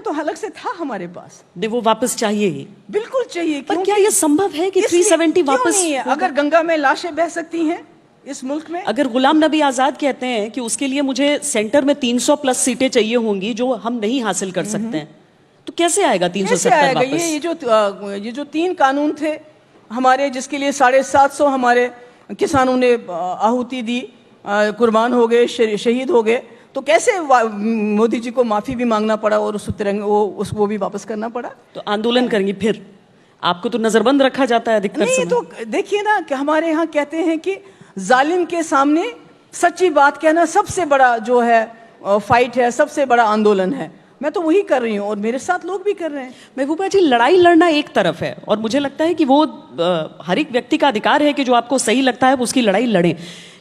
तो अलग से था हमारे पास। वो वापस चाहिए ही, बिल्कुल चाहिए। पर क्या ये संभव है कि 370 वापस नहीं है? अगर गंगा में लाशें बह सकती हैं इस मुल्क में, अगर गुलाम नबी आजाद कहते हैं कि उसके लिए मुझे सेंटर में 300 प्लस सीटें चाहिए होंगी जो हम नहीं हासिल कर सकते हैं, तो कैसे आएगा 370 वापस? ये जो 3 कानून थे हमारे, जिसके लिए 750 हमारे किसानों ने आहुति दी, कुर्बान हो गए, शहीद हो गए, तो कैसे मोदी जी को माफी भी मांगना पड़ा और उसको भी वापस करना पड़ा? तो आंदोलन करेंगे फिर? आपको तो नजरबंद रखा जाता है अधिकतर समय। तो देखिए ना कि हमारे यहाँ कहते हैं कि जालिम के सामने सच्ची बात कहना सबसे बड़ा जो है फाइट है, सबसे बड़ा आंदोलन है। मैं तो वही कर रही हूँ और मेरे साथ लोग भी कर रहे हैं। महबूबा जी, लड़ाई लड़ना एक तरफ है और मुझे लगता है कि वो हर एक व्यक्ति का अधिकार है कि जो आपको सही लगता है वो उसकी लड़ाई लड़े,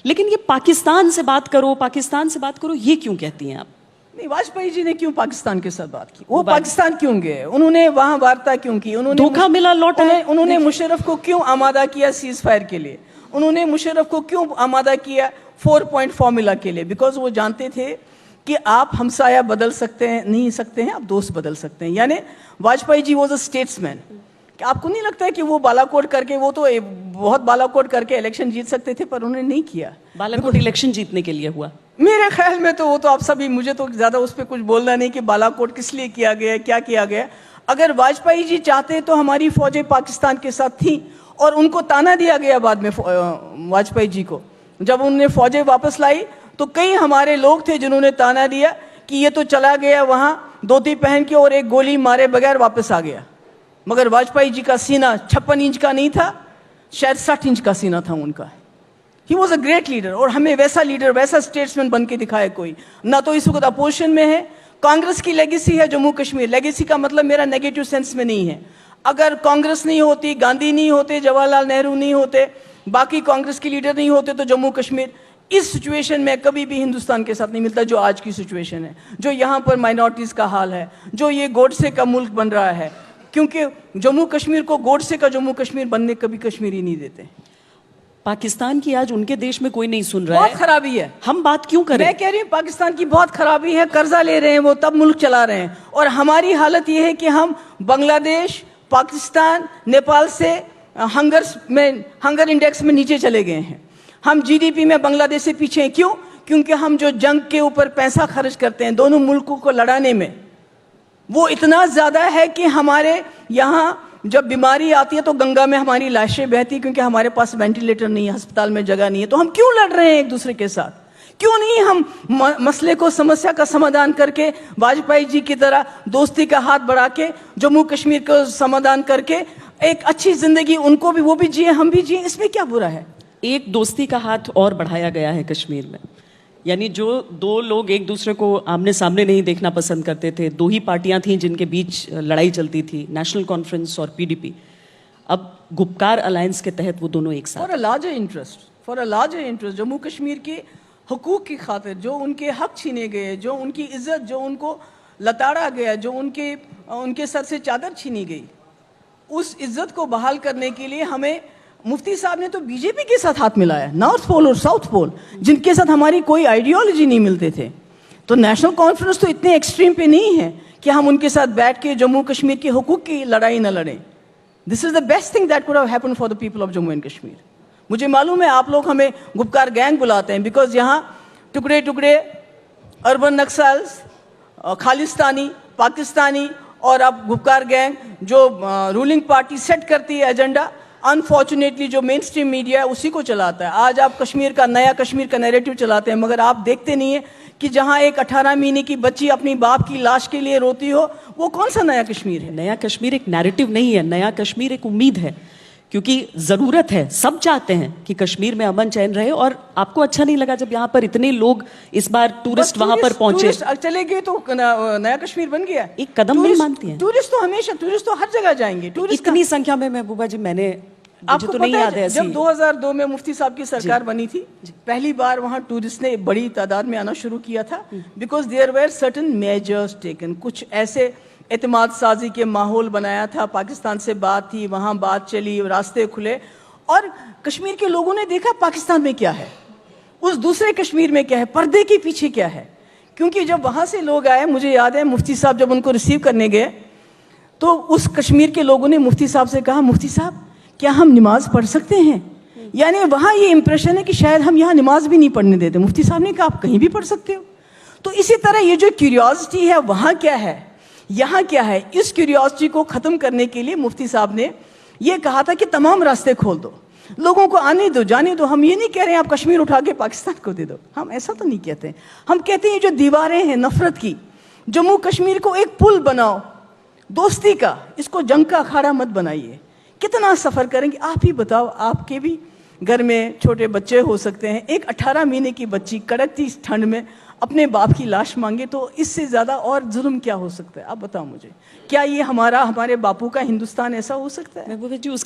लेकिन ये पाकिस्तान से बात करो, पाकिस्तान से बात करो, ये क्यों कहती हैं आप? नहीं, वाजपेयी जी ने क्यों पाकिस्तान के साथ बात की? वो पाकिस्तान क्यों गए? उन्होंने वहां वार्ता क्यों की? उन्होंने धोखा मिला लौट आए। उन्होंने मुशर्रफ को क्यों आमादा किया सीज फायर के लिए? उन्होंने मुशर्रफ को क्यों आमादा किया 4 पॉइंट फॉर्मूला के लिए? बिकॉज वो जानते थे कि आप हमसाया बदल सकते हैं, नहीं सकते हैं, आप दोस्त बदल सकते हैं। यानी Vajpayee ji was a statesman. आपको नहीं लगता है कि वो बालाकोट करके, वो तो बहुत बालाकोट करके इलेक्शन जीत सकते थे, पर उन्होंने नहीं किया। बालाकोट इलेक्शन जीतने के लिए हुआ? मेरे ख्याल में तो वो तो आप सभी, मुझे तो ज्यादा उस पर कुछ बोलना नहीं कि बालाकोट किस लिए किया गया, क्या किया गया। अगर वाजपेयी जी चाहते तो हमारी फौजें पाकिस्तान के साथ थी और उनको ताना दिया गया बाद में वाजपेयी जी को। जब उन्होंने फौजें वापस लाई तो कई हमारे लोग थे जिन्होंने ताना दिया कि ये तो चला गया वहां धोती पहन के और एक गोली मारे बगैर वापस आ गया। मगर वाजपेयी जी का सीना 56 इंच का नहीं था, शायद 60 इंच का सीना था उनका। He was a great leader और हमें वैसा लीडर, वैसा स्टेट्समैन बन के दिखाए कोई ना। तो इस वक्त अपोजिशन में है। कांग्रेस की लेगेसी है जम्मू कश्मीर। लेगेसी का मतलब मेरा नेगेटिव सेंस में नहीं है। अगर कांग्रेस नहीं होती, गांधी नहीं होते, जवाहरलाल नेहरू नहीं होते, बाकी कांग्रेस के लीडर नहीं होते, तो जम्मू कश्मीर इस सिचुएशन में कभी भी हिंदुस्तान के साथ नहीं मिलता जो आज की सिचुएशन है, जो यहाँ पर माइनॉरिटीज का हाल है, जो ये गोडसे का मुल्क बन रहा है। क्योंकि जम्मू कश्मीर को गोडसे का जम्मू कश्मीर बनने कभी कश्मीरी नहीं देते। पाकिस्तान की आज उनके देश में कोई नहीं सुन रहा है। बहुत खराबी है। हम बात क्यों करें? मैं कह रही हूँ पाकिस्तान की बहुत खराबी है। कर्जा ले रहे हैं वो, तब मुल्क चला रहे हैं। और हमारी हालत ये है कि हम बांग्लादेश, पाकिस्तान, नेपाल से हंगर इंडेक्स में नीचे चले गए हैं। हम जीडीपी में बांग्लादेश से पीछे हैं। क्यों? क्योंकि हम जो जंग के ऊपर पैसा खर्च करते हैं दोनों मुल्कों को लड़ाने में, वो इतना ज्यादा है कि हमारे यहाँ जब बीमारी आती है तो गंगा में हमारी लाशें बहती, क्योंकि हमारे पास वेंटिलेटर नहीं है, अस्पताल में जगह नहीं है। तो हम क्यों लड़ रहे हैं एक दूसरे के साथ? क्यों नहीं हम मसले को, समस्या का समाधान करके वाजपेयी जी की तरह दोस्ती का हाथ बढ़ा के जम्मू कश्मीर को समाधान करके एक अच्छी जिंदगी उनको भी, वो भी जिए, हम भी जिए, इसमें क्या बुरा है? एक दोस्ती का हाथ और बढ़ाया गया है कश्मीर में। यानी जो दो लोग एक दूसरे को आमने सामने नहीं देखना पसंद करते थे, 2 ही पार्टियां थीं जिनके बीच लड़ाई चलती थी, नेशनल कॉन्फ्रेंस और पीडीपी, अब गुपकार अलायंस के तहत वो दोनों एक साथ। For a larger interest Jammu Kashmir के हुकूक की खातिर, जो उनके हक छीने गए, जो उनकी इज्जत, जो उनको लताड़ा गया, जो उनके सर से चादर छीनी गई, उस इज्जत को बहाल करने के लिए हमें, मुफ्ती साहब ने तो बीजेपी के साथ हाथ मिलाया, नॉर्थ पोल और साउथ पोल, जिनके साथ हमारी कोई आइडियोलॉजी नहीं मिलते थे। तो नेशनल कॉन्फ्रेंस तो इतने एक्सट्रीम पे नहीं है कि हम उनके साथ बैठ के जम्मू कश्मीर के हुकूक की लड़ाई न लड़ें। This is the best thing that could have happened for the people of Jammu and Kashmir. मुझे मालूम है आप लोग हमें गुपकार गैंग बुलाते हैं, बिकॉज यहाँ टुकड़े टुकड़े अर्बन नक्सल्स, खालिस्तानी, पाकिस्तानी और अब गुपकार गैंग जो रूलिंग पार्टी सेट करती है एजेंडा, अनफॉर्चुनेटली जो मेन स्ट्रीम मीडिया है उसी को चलाता है। आज आप कश्मीर का, नया कश्मीर का नैरेटिव चलाते हैं, मगर आप देखते नहीं है कि जहां एक 18 महीने की बच्ची अपनी बाप की लाश के लिए रोती हो, वो कौन सा नया कश्मीर है? नया कश्मीर एक नैरेटिव नहीं है, नया कश्मीर एक उम्मीद है, क्योंकि जरूरत है, सब चाहते हैं कि कश्मीर में अमन चैन रहे। और आपको अच्छा नहीं लगा जब यहाँ पर इतने लोग इस बार टूरिस्ट वहां पर पहुंचे? चले गए तो नया कश्मीर बन गया। एक कदम नहीं मानती है? टूरिस्ट तो हमेशा, टूरिस्ट तो हर जगह जाएंगे। टूरिस्ट इतनी संख्या में, महबूबा जी, आपको तो नहीं याद है जब 2002 में मुफ्ती साहब की सरकार बनी थी, पहली बार वहां टूरिस्ट ने बड़ी तादाद में आना शुरू किया था, because there were certain measures taken. कुछ ऐसे एतमाद साजी के माहौल बनाया था, पाकिस्तान से बात थी, वहां बात चली, रास्ते खुले, और कश्मीर के लोगों ने देखा पाकिस्तान में क्या है, उस दूसरे कश्मीर में क्या है, पर्दे के पीछे क्या है, क्योंकि जब वहाँ से लोग आए, मुझे याद है मुफ्ती साहब जब उनको रिसीव करने गए तो उस कश्मीर के लोगों ने मुफ्ती साहब से कहा, मुफ्ती साहब क्या हम नमाज पढ़ सकते हैं? यानी वहाँ ये इंप्रेशन है कि शायद हम यहाँ नमाज भी नहीं पढ़ने देते। मुफ्ती साहब ने कहा आप कहीं भी पढ़ सकते हो। तो इसी तरह ये जो क्यूरियोसिटी है वहाँ क्या है, यहाँ क्या है, इस क्यूरियोसिटी को ख़त्म करने के लिए मुफ्ती साहब ने ये कहा था कि तमाम रास्ते खोल दो, लोगों को आने दो, जाने दो। हम ये नहीं कह रहे हैं आप कश्मीर उठा के पाकिस्तान को दे दो, हम ऐसा तो नहीं कहते। हम कहते हैं जो दीवारें हैं नफरत की, जम्मू कश्मीर को एक पुल बनाओ दोस्ती का, इसको जंग का अखाड़ा मत बनाइए। कितना सफ़र करेंगे आप ही बताओ। आपके भी घर में छोटे बच्चे हो सकते हैं, एक 18 महीने की बच्ची कड़कती इस ठंड में अपने बाप की लाश मांगे, तो इससे ज़्यादा और जुल्म क्या हो सकता है? आप बताओ मुझे, क्या ये हमारे बापू का हिंदुस्तान ऐसा हो सकता है? महबूबा जी, उसके